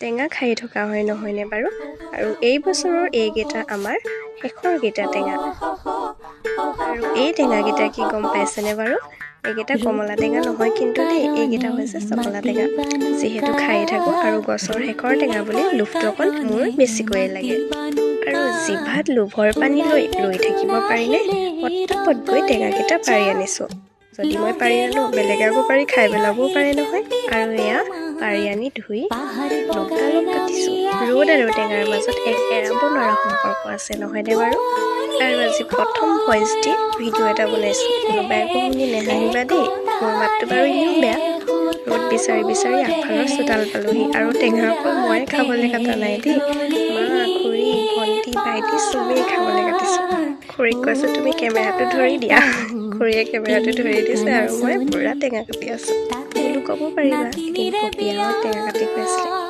টেঙা খাই থকা হয় নহয়নে বাৰু? আৰু এই বছৰৰ এইকেইটা আমাৰ শেষৰকেইটা টেঙা। আৰু এই টেঙাকেইটা কি গম পাইছেনে বাৰু? এইকেইটা কমলা টেঙা নহয় কিন্তু দেই, এইকেইটা হৈছে চকলা টেঙা। যিহেতু খায়ে থাকোঁ আৰু গছৰ শেষৰ টেঙা বুলি লোভটো অকণ মোৰ বেছিকৈয়ে লাগে। আৰু জিভাত লোভৰ পানী লৈ ৰৈ থাকিব পাৰিনে? পটাপট গৈ টেঙাকেইটা পাৰি আনিছোঁ। যদি মই পাৰি আনো, বেলেগে আকৌ পাৰি খাই পেলাবও পাৰে নহয়। আৰু এয়া পাৰি আনি ধুই লগালগ কাটিছোঁ। ৰ'দ আৰু টেঙাৰ মাজত এক এৰাব নোৱাৰা সম্পৰ্ক আছে নহয়নে বাৰু? আৰু আজি প্ৰথম ভইচ দি ভিডিঅ' এটা বনাইছোঁ। কোনোবাই আকৌ শুনি নেহাঁহিবা দেই, মোৰ মাতটো বাৰু এনেও বেয়া। ৰ'দ বিচাৰি বিচাৰি আগফালৰ চোতাল পালোহি আৰু টেঙা অকল ময়ে খাবলৈ কটা নাই দেই। মা, খুৰী, ভণ্টি, ভাইটি চবেই খাবলৈ কাটিছোঁ। খুৰীক কৈছোঁ তুমি কেমেৰাটো ধৰি দিয়া। খুৰীয়ে কেমেৰাটো ধৰি দিছে আৰু মই পুৰা টেঙা কাটি আছোঁ। বোলো ক'ব পাৰিবা এদিন পপীয়ে আমাক টেঙা কাটি খুৱাইছিলে।